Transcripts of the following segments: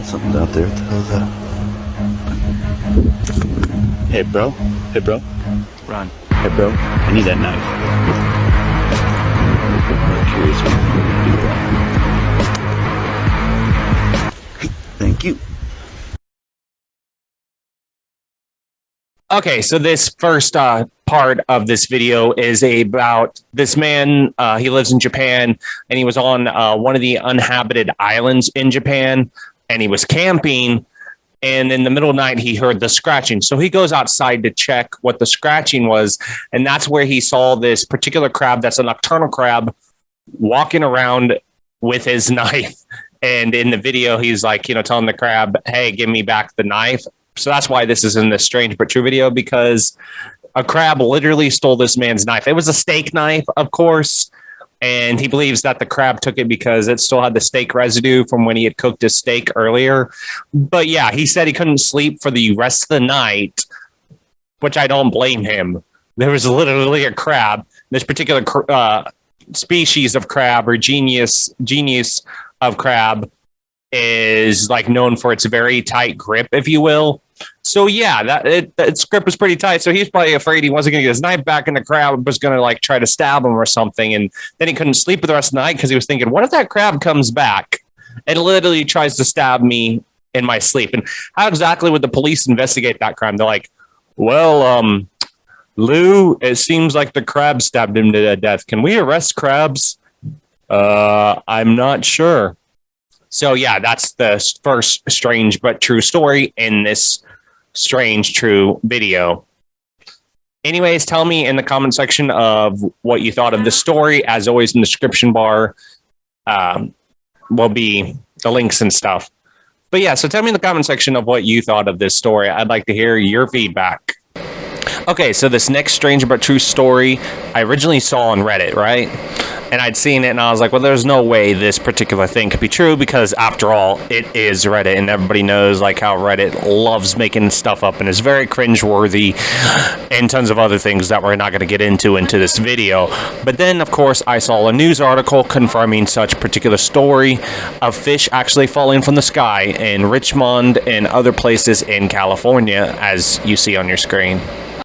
Something's out there. What the hell is that? Hey, bro. Hey, bro. Run. Hey, bro. I need that knife. I'm curious what you're gonna do. Thank you. Okay, so this first part of this video is about this man. He lives in Japan, and he was on one of the uninhabited islands in Japan, and he was camping. And in the middle of the night, he heard the scratching. So he goes outside to check what the scratching was. And that's where he saw this particular crab that's a nocturnal crab walking around with his knife. And in the video, he's like, telling the crab, hey, give me back the knife. So that's why this is in this strange but true video, because a crab literally stole this man's knife. It was a steak knife, of course. And he believes that the crab took it because it still had the steak residue from when he had cooked his steak earlier. But yeah, he said he couldn't sleep for the rest of the night, which I don't blame him. There was literally a crab. This particular species of crab, or genius of crab, is like known for its very tight grip, if you will. So yeah, its grip was pretty tight. So he's probably afraid he wasn't going to get his knife back, and the crab was going to like try to stab him or something. And then he couldn't sleep for the rest of the night because he was thinking, what if that crab comes back and literally tries to stab me in my sleep? And how exactly would the police investigate that crime? They're like, well, Lou, it seems like the crab stabbed him to death. Can we arrest crabs? I'm not sure. So yeah, that's the first strange but true story in this strange true video. Anyways, tell me in the comment section of what you thought of the story. As always, in the description bar will be the links and stuff. But yeah, so tell me in the comment section of what you thought of this story. I'd like to hear your feedback. Okay, so this next strange but true story I originally saw on Reddit, right? And I'd seen it and I was like, well, there's no way this particular thing could be true, because after all, it is Reddit, and everybody knows like how Reddit loves making stuff up and is very cringeworthy, and tons of other things that we're not going to get into this video. But then, of course, I saw a news article confirming such particular story of fish actually falling from the sky in Richmond and other places in California, as you see on your screen.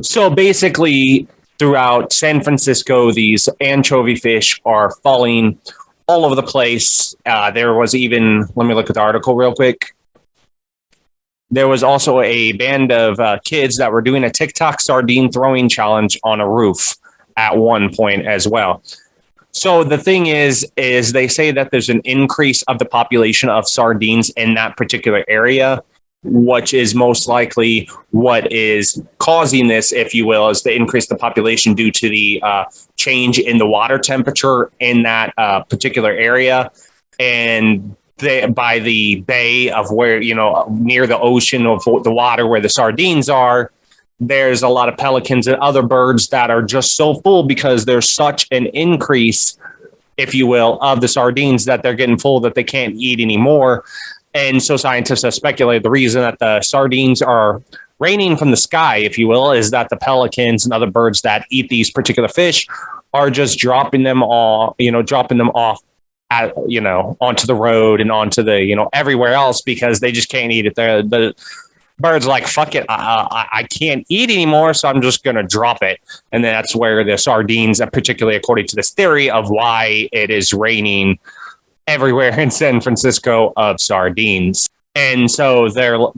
So basically, throughout San Francisco, these anchovy fish are falling all over the place. There was even, let me look at the article real quick. There was also a band of kids that were doing a TikTok sardine throwing challenge on a roof at one point as well. So the thing is they say that there's an increase of the population of sardines in that particular area, which is most likely what is causing this, if you will, is to increase the population due to the change in the water temperature in that particular area. And by the bay of where, near the ocean of the water where the sardines are, there's a lot of pelicans and other birds that are just so full because there's such an increase, if you will, of the sardines that they're getting full that they can't eat anymore. And so scientists have speculated the reason that the sardines are raining from the sky, if you will, is that the pelicans and other birds that eat these particular fish are just dropping them off at, onto the road and onto the, everywhere else, because they just can't eat it. The birds are like, fuck it, I can't eat anymore, so I'm just going to drop it. And then that's where the sardines, particularly according to this theory of why it is raining everywhere in San Francisco of sardines. And so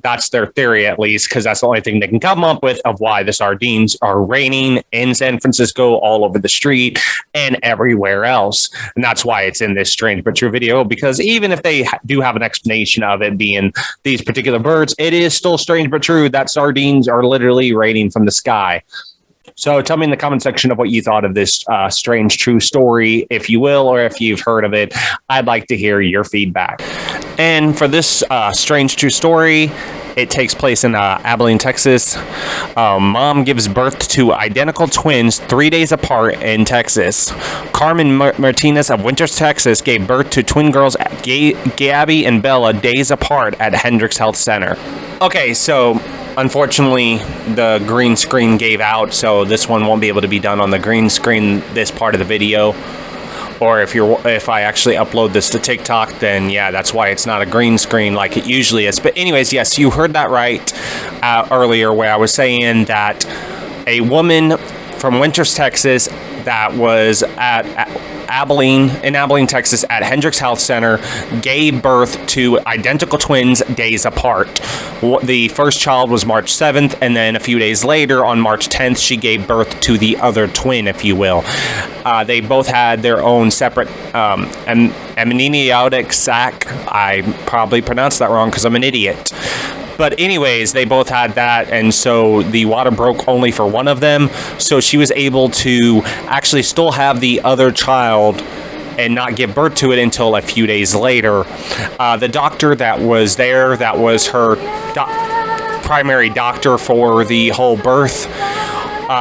that's their theory, at least, because that's the only thing they can come up with of why the sardines are raining in San Francisco all over the street and everywhere else. And that's why it's in this strange but true video, because even if they do have an explanation of it being these particular birds, it is still strange but true that sardines are literally raining from the sky. So tell me in the comment section of what you thought of this strange true story, if you will, or if you've heard of it. I'd like to hear your feedback. And for this strange true story, it takes place in Abilene, Texas. Mom gives birth to identical twins 3 days apart in Texas. Carmen Martinez of Winters, Texas, gave birth to twin girls Gabby and Bella days apart at Hendricks Health Center. Okay, so unfortunately, the green screen gave out, so this one won't be able to be done on the green screen, this part of the video. or if I actually upload this to TikTok, then yeah, that's why it's not a green screen like it usually is. But anyways, yes, you heard that right earlier, where I was saying that a woman from Winters, Texas, that was at Abilene, Texas, at Hendricks Health Center, gave birth to identical twins days apart. The first child was March 7th, and then a few days later, on March 10th, she gave birth to the other twin, if you will. They both had their own separate amniotic sac. I probably pronounced that wrong because I'm an idiot. But anyways, they both had that, and so the water broke only for one of them, so she was able to actually still have the other child and not give birth to it until a few days later. The doctor that was there, that was her primary doctor for the whole birth,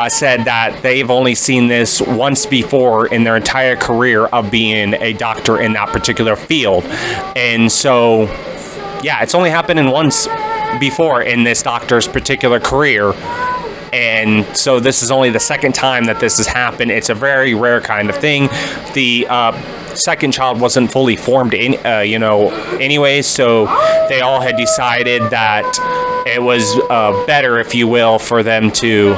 said that they've only seen this once before in their entire career of being a doctor in that particular field. And so, yeah, it's only happened once before in this doctor's particular career, and so this is only the second time that this has happened. It's a very rare kind of thing. The second child wasn't fully formed anyway, so they all had decided that it was better, if you will, for them to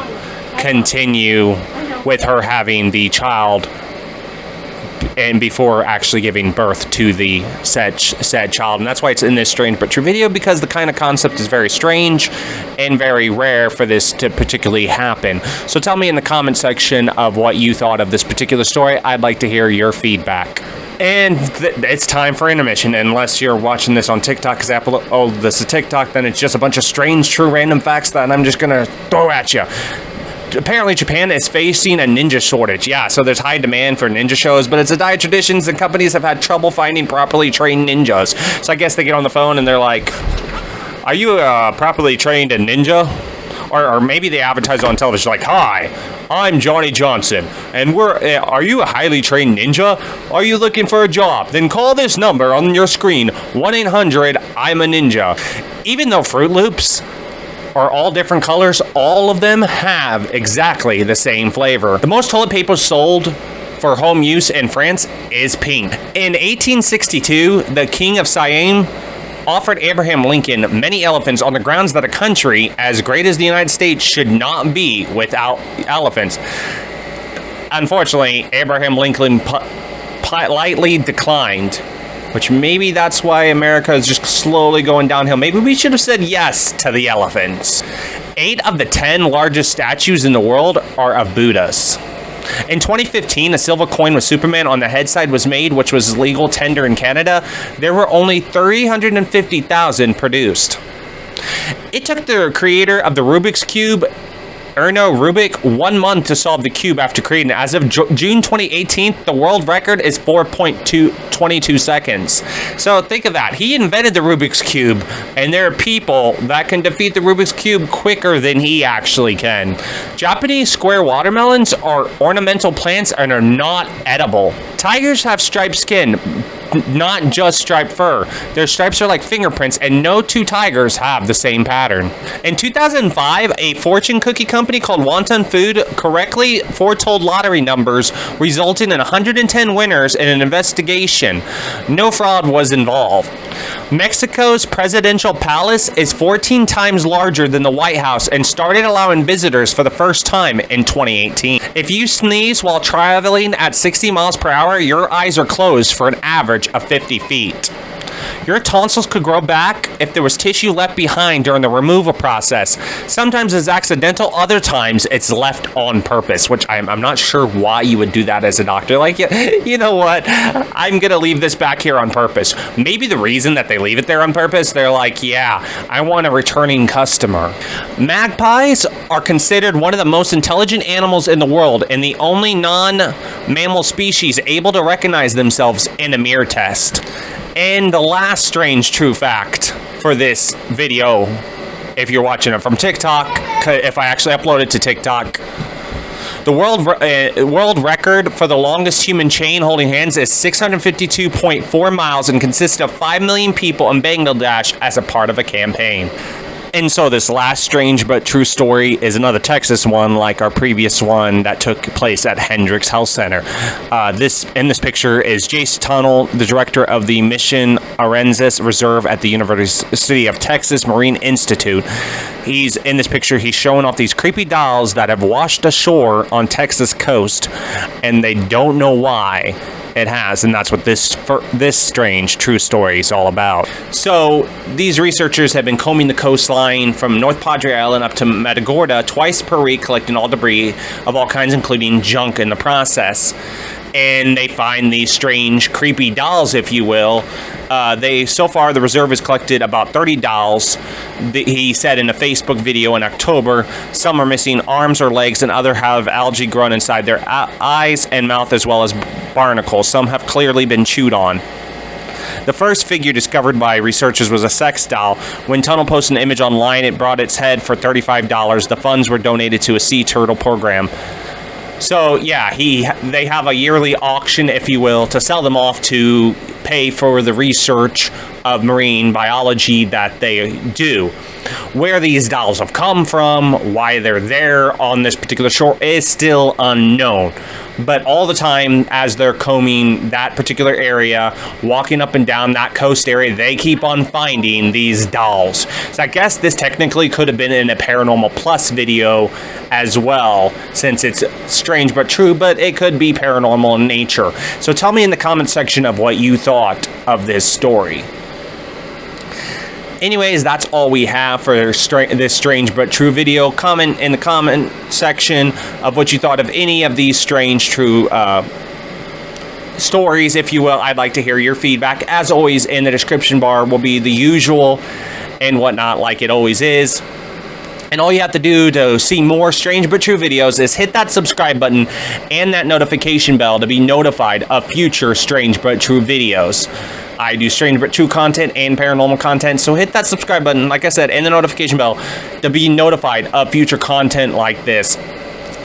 continue with her having the child and before actually giving birth to the said child. And that's why it's in this strange but true video, because the kind of concept is very strange and very rare for this to particularly happen. So tell me in the comment section of what you thought of this particular story. I'd like to hear your feedback. And it's time for intermission, unless you're watching this on TikTok, because Apple, this is TikTok, then it's just a bunch of strange, true, random facts that I'm just going to throw at you. Apparently, Japan is facing a ninja shortage. Yeah, so there's high demand for ninja shows, but it's a dire traditions, and companies have had trouble finding properly trained ninjas. So I guess they get on the phone and they're like, "Are you a properly trained ninja?" Or maybe they advertise on television like, "Hi, I'm Johnny Johnson, and are you a highly trained ninja? Are you looking for a job? Then call this number on your screen, 1-800-I'm-a-ninja." Even though Fruit Loops are all different colors, all of them have exactly the same flavor. The most toilet paper sold for home use in France is pink. In 1862, the King of Siam offered Abraham Lincoln many elephants on the grounds that a country as great as the United States should not be without elephants. Unfortunately, Abraham Lincoln politely declined, which maybe that's why America is just slowly going downhill. Maybe we should have said yes to the elephants. 8 of the 10 largest statues in the world are of Buddhas. In 2015, a silver coin with Superman on the head side was made, which was legal tender in Canada. There were only 350,000 produced. It took the creator of the Rubik's Cube, Erno Rubik, 1 month to solve the cube after creating it. As of June 2018, the world record is 4.22 seconds. So think of that. He invented the Rubik's Cube, and there are people that can defeat the Rubik's Cube quicker than he actually can. Japanese square watermelons are ornamental plants and are not edible. Tigers have striped skin, not just striped fur. Their stripes are like fingerprints, and no two tigers have the same pattern. In 2005, a fortune cookie company called Wonton Food correctly foretold lottery numbers, resulting in 110 winners in an investigation. No fraud was involved. Mexico's presidential palace is 14 times larger than the White House and started allowing visitors for the first time in 2018. If you sneeze while traveling at 60 miles per hour, your eyes are closed for an average of 50 feet. Your tonsils could grow back if there was tissue left behind during the removal process. Sometimes it's accidental, other times it's left on purpose, which I'm not sure why you would do that as a doctor. Like, you know what? I'm going to leave this back here on purpose. Maybe the reason that they leave it there on purpose, they're like, yeah, I want a returning customer. Magpies are considered one of the most intelligent animals in the world and the only non-mammal species able to recognize themselves in a mirror test. And the last strange true fact for this video, if you're watching it from TikTok, if I actually upload it to TikTok, the world record for the longest human chain holding hands is 652.4 miles and consists of 5 million people in Bangladesh as a part of a campaign. And so this last strange but true story is another Texas one, like our previous one that took place at Hendricks Health Center. In this picture is Jace Tunnel, the director of the Mission Arensis Reserve at the University of Texas Marine Institute. He's in this picture. He's showing off these creepy dolls that have washed ashore on Texas coast, and they don't know why it has, and that's what this strange true story is all about. So these researchers have been combing the coastline from North Padre Island up to Matagorda twice per week, collecting all debris of all kinds, including junk in the process. And they find these strange, creepy dolls, if you will. So far, the reserve has collected about 30 dolls. He said in a Facebook video in October, some are missing arms or legs, and others have algae grown inside their eyes and mouth, as well as barnacles. Some have clearly been chewed on. The first figure discovered by researchers was a sex doll. When Tunnel posted an image online, it brought its head for $35. The funds were donated to a sea turtle program. So yeah, they have a yearly auction, if you will, to sell them off to pay for the research of marine biology that they do. Where these dolls have come from, why they're there on this particular shore is still unknown. But all the time, as they're combing that particular area, walking up and down that coast area, they keep on finding these dolls. So I guess this technically could have been in a Paranormal Plus video as well, since it's strange but true, but it could be paranormal in nature. So tell me in the comment section of what you thought of this story. Anyways, that's all we have for this strange but true video. Comment in the comment section of what you thought of any of these strange true stories, if you will. I'd like to hear your feedback. As always, in the description bar will be the usual and whatnot, like it always is. And all you have to do to see more strange but true videos is hit that subscribe button and that notification bell to be notified of future strange but true videos. I do strange but true content and paranormal content, so hit that subscribe button, like I said, and the notification bell to be notified of future content like this.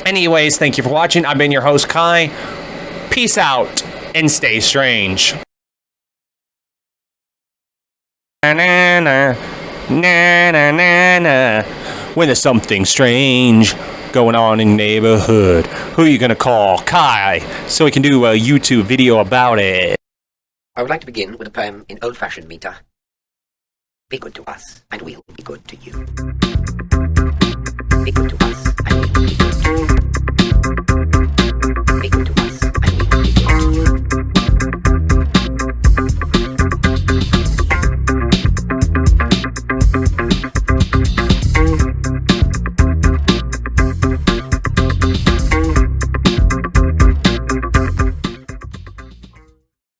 Anyways, thank you for watching. I've been your host, Kai. Peace out and stay strange. Na na na na na na. When there's something strange going on in the neighborhood, who are you gonna call? Kai, so we can do a YouTube video about it. I would like to begin with a poem in old-fashioned meter. Be good to us, and we'll be good to you. Be good to us,